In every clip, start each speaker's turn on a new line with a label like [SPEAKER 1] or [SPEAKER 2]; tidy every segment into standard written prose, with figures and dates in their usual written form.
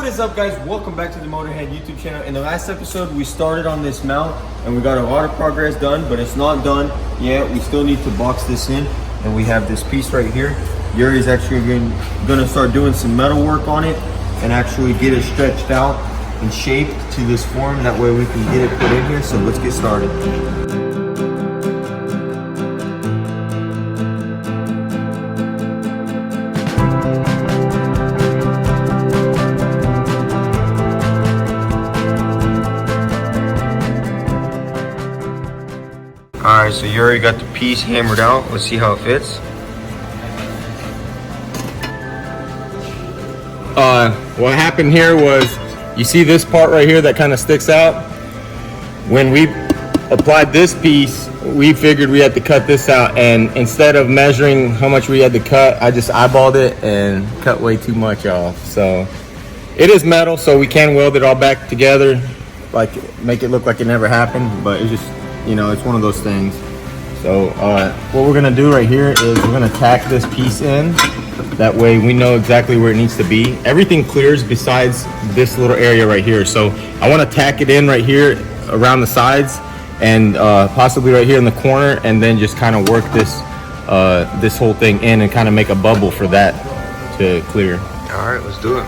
[SPEAKER 1] What is up, guys? Welcome back to the MotorHead YouTube channel. In the last episode, we started on this mount and we got a lot of progress done, but it's not done yet. We still need to box this in, and we have this piece right here. Yuri's actually gonna start doing some metal work on it and actually get it stretched out and shaped to this form. That way we can get it put in here. So let's get started. All right, so you already got the piece hammered out. Let's see how it fits.
[SPEAKER 2] What happened here was, you see this part right here that kind of sticks out? When we applied this piece, we figured we had to cut this out, and instead of measuring how much we had to cut, I just eyeballed it and cut way too much off. So it is metal, so we can weld it all back together, like make it look like it never happened, but it's just, you know, it's one of those things. So what we're gonna do right here is we're gonna tack this piece in. That way we know exactly where it needs to be. Everything clears besides this little area right here. So I wanna tack it in right here around the sides and possibly right here in the corner, and then just kind of work this this whole thing in and kind of make a bubble for that to clear.
[SPEAKER 1] All right, let's do it.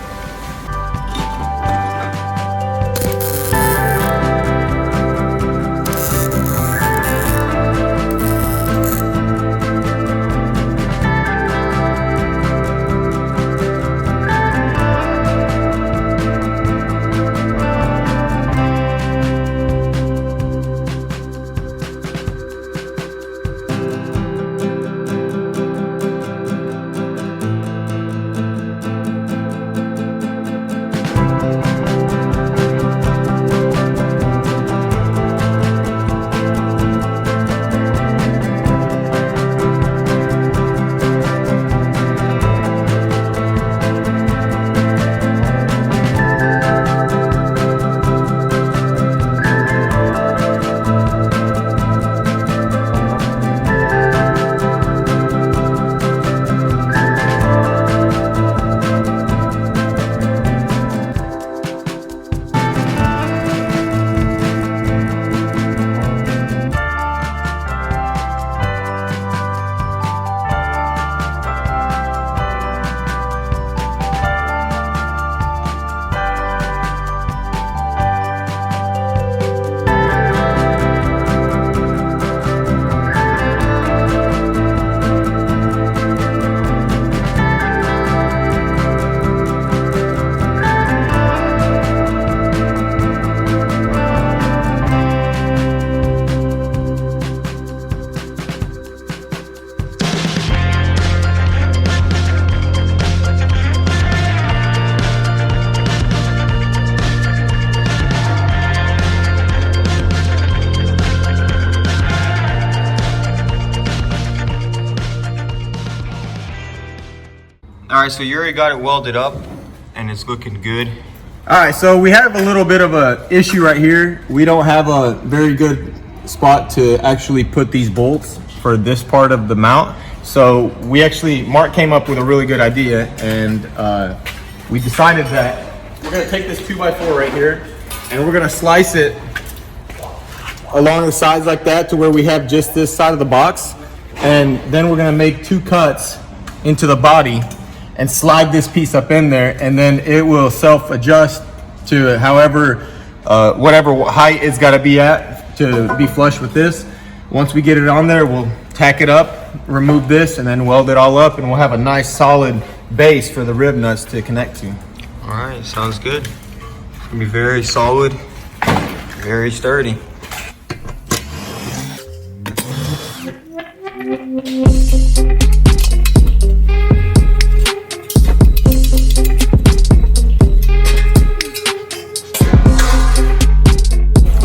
[SPEAKER 1] All right, so you already got it welded up and it's looking good.
[SPEAKER 2] All right, so we have a little bit of a issue right here. We don't have a very good spot to actually put these bolts for this part of the mount. So Mark came up with a really good idea, and we decided that we're gonna take this 2x4 right here and we're gonna slice it along the sides like that to where we have just this side of the box. And then we're gonna make 2 cuts into the body and slide this piece up in there, and then it will self-adjust to however, whatever height it's gotta be at to be flush with this. Once we get it on there, we'll tack it up, remove this, and then weld it all up, and we'll have a nice solid base for the rib nuts to connect to.
[SPEAKER 1] All right, sounds good. It's gonna be very solid, very sturdy.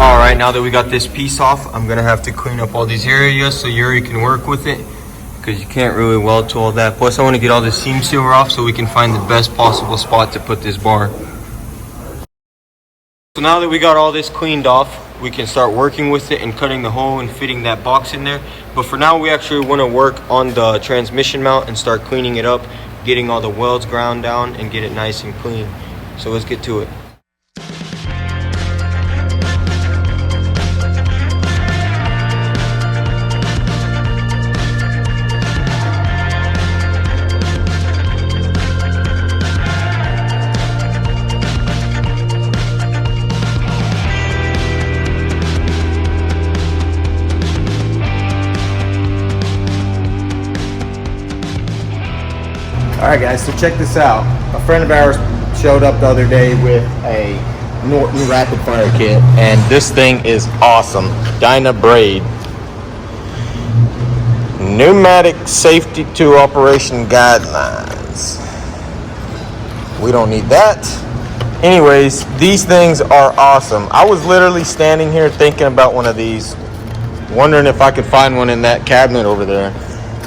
[SPEAKER 1] All right, now that we got this piece off, I'm gonna have to clean up all these areas so Yuri can work with it, because you can't really weld to all that. Plus I wanna get all the seam sealer off so we can find the best possible spot to put this bar. So now that we got all this cleaned off, we can start working with it and cutting the hole and fitting that box in there. But for now, we actually wanna work on the transmission mount and start cleaning it up, getting all the welds ground down and get it nice and clean. So let's get to it. All right, guys, so check this out. A friend of ours showed up the other day with a Norton rapid fire kit,
[SPEAKER 2] And this thing is awesome. Dyna Braid. Pneumatic safety to operation guidelines. We don't need that. Anyways, these things are awesome. I was literally standing here thinking about one of these, wondering if I could find one in that cabinet over there.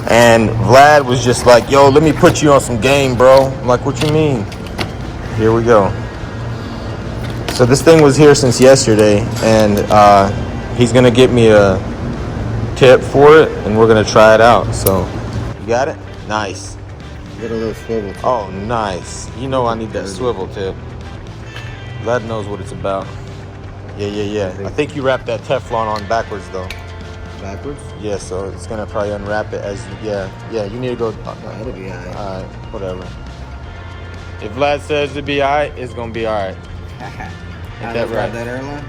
[SPEAKER 2] And Vlad was just like, yo, let me put you on some game, bro. I'm like, what you mean? Here we go. So this thing was here since yesterday, and he's gonna get me a tip for it, and we're gonna try it out. So, you got it? Nice.
[SPEAKER 1] Get a little swivel tip.
[SPEAKER 2] Oh, nice. You know I need that swivel tip. Vlad knows what it's about. Yeah. I think you wrapped that Teflon on backwards, though.
[SPEAKER 1] Backwards?
[SPEAKER 2] Yeah, so it's gonna probably unwrap it as yeah, you need to go.
[SPEAKER 1] It'll be alright.
[SPEAKER 2] Alright, whatever. If Vlad says it'll be alright, it's gonna be alright. Ain't that right?
[SPEAKER 1] That airline?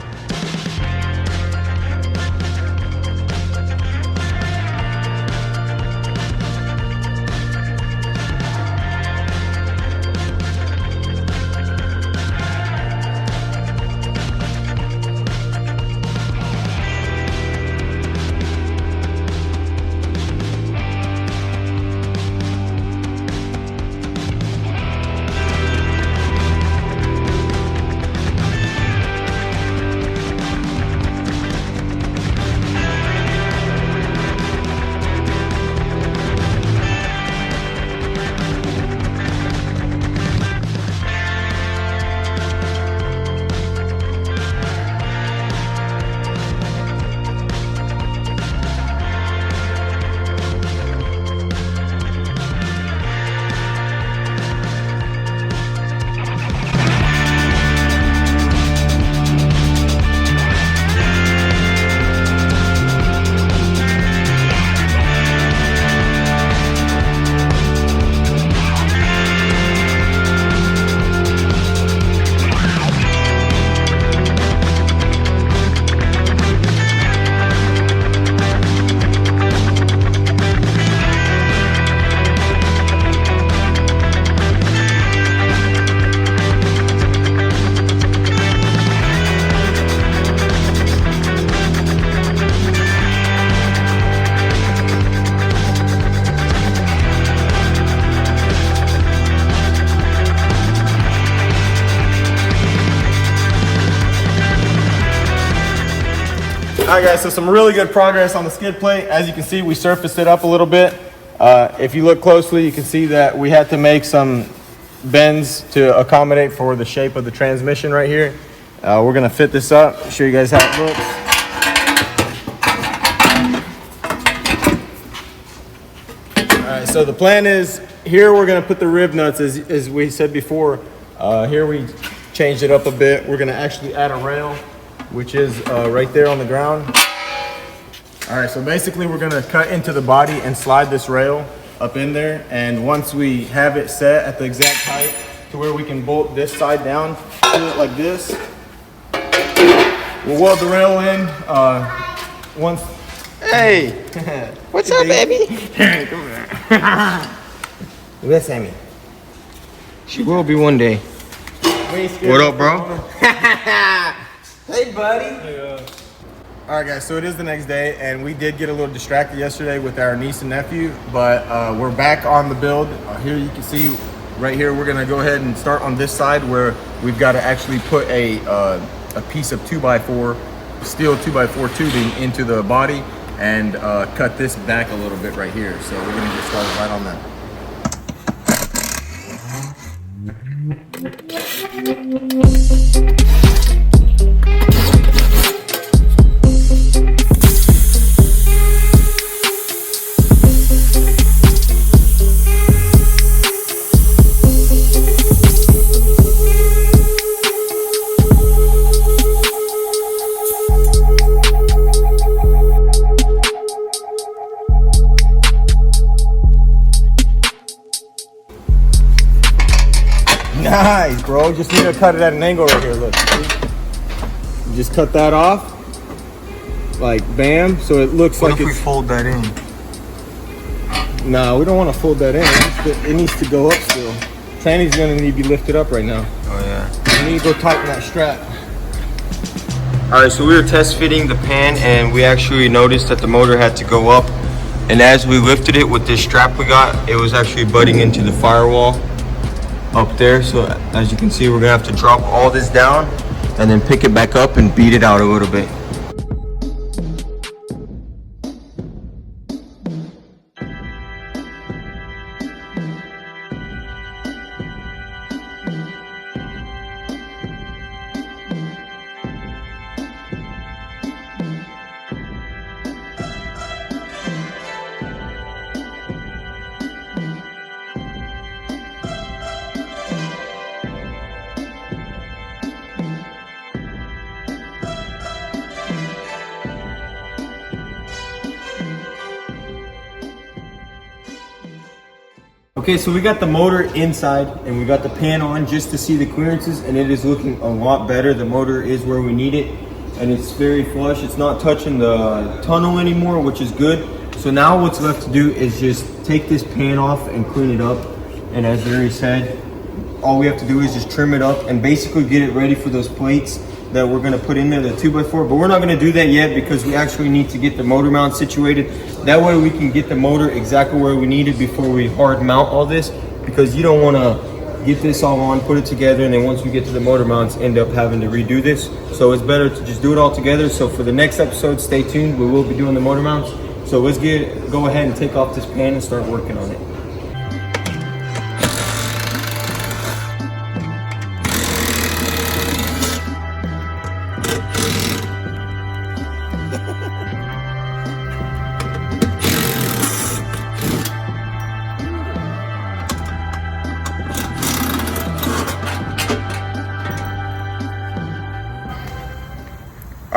[SPEAKER 2] All right, guys, so some really good progress on the skid plate. As you can see, we surfaced it up a little bit. If you look closely, you can see that we had to make some bends to accommodate for the shape of the transmission right here. We're gonna fit this up, show you guys how it looks. All right, so the plan is, here we're gonna put the rib nuts, as we said before. Here we changed it up a bit. We're gonna actually add a rail, which is right there on the ground. All right, so basically we're gonna cut into the body and slide this rail up in there. And once we have it set at the exact height to where we can bolt this side down, do it like this. We'll weld the rail in once. Hey, what's up, baby? Come here. Look at Sammy.
[SPEAKER 1] She will be one day. What up, bro?
[SPEAKER 2] Hey, buddy. All right, guys, so it is the next day, and we did get a little distracted yesterday with our niece and nephew, but we're back on the build. Here you can see right here, we're gonna go ahead and start on this side where we've got to actually put a piece of 2x4, steel 2x4 tubing into the body and cut this back a little bit right here. So we're gonna get started right on that. Nice, bro. Just need to cut it at an angle right here. Look. You just cut that off. Like, bam. So it looks
[SPEAKER 1] What
[SPEAKER 2] like
[SPEAKER 1] if we fold that in?
[SPEAKER 2] Nah, we don't want to fold that in. It needs to go up still. Tranny's gonna need to be lifted up right now.
[SPEAKER 1] Oh yeah.
[SPEAKER 2] We need to go tighten that strap.
[SPEAKER 1] All right, so we were test fitting the pan and we actually noticed that the motor had to go up. And as we lifted it with this strap we got, it was actually butting into the firewall up there. So as you can see, we're gonna have to drop all this down and then pick it back up and beat it out a little bit. Okay, so we got the motor inside and we got the pan on just to see the clearances, and it is looking a lot better. The motor is where we need it and it's very flush. It's not touching the tunnel anymore, which is good. So now what's left to do is just take this pan off and clean it up. And as Yuri said, all we have to do is just trim it up and basically get it ready for those plates that we're gonna put in there, the 2x4, but we're not gonna do that yet because we actually need to get the motor mount situated. That way we can get the motor exactly where we need it before we hard mount all this, because you don't wanna get this all on, put it together, and then once we get to the motor mounts, end up having to redo this. So it's better to just do it all together. So for the next episode, stay tuned, we will be doing the motor mounts. So let's go ahead and take off this pan and start working on it.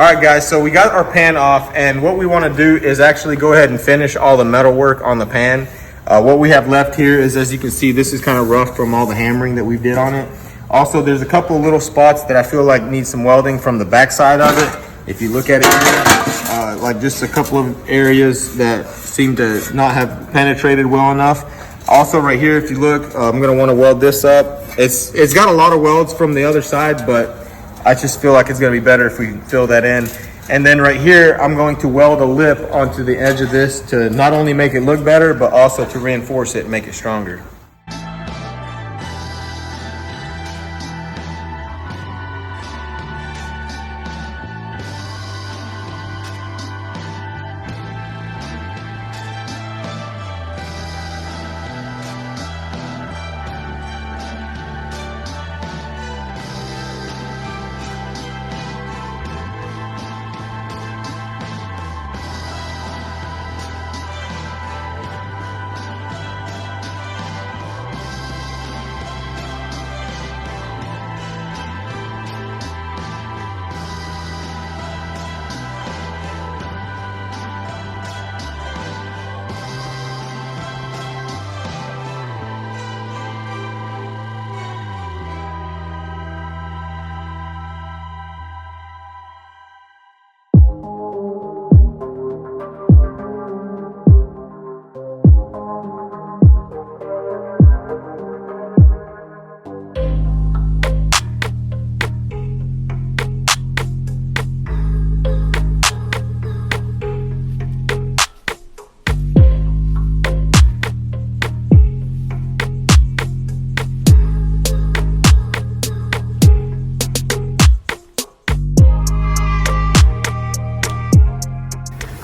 [SPEAKER 2] All right, guys, so we got our pan off, and what we want to do is actually go ahead and finish all the metal work on the pan. What we have left here is, as you can see, this is kind of rough from all the hammering that we did on it. Also, there's a couple of little spots that I feel like need some welding from the back side of it. If you look at it here, like just a couple of areas that seem to not have penetrated well enough. Also right here, if you look, I'm gonna want to weld this up. It's got a lot of welds from the other side, but I just feel like it's gonna be better if we fill that in. And then right here, I'm going to weld a lip onto the edge of this to not only make it look better, but also to reinforce it and make it stronger.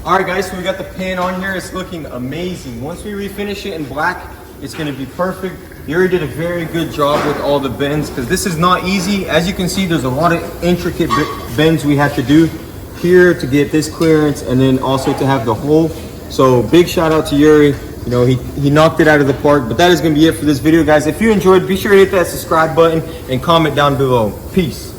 [SPEAKER 1] All right, guys, so we got the pan on here. It's looking amazing. Once we refinish it in black, it's gonna be perfect. Yuri did a very good job with all the bends, because this is not easy. As you can see, there's a lot of intricate bends we have to do here to get this clearance, and then also to have the hole. So big shout out to Yuri. You know, he knocked it out of the park. But that is gonna be it for this video, guys. If you enjoyed, be sure to hit that subscribe button and comment down below. Peace.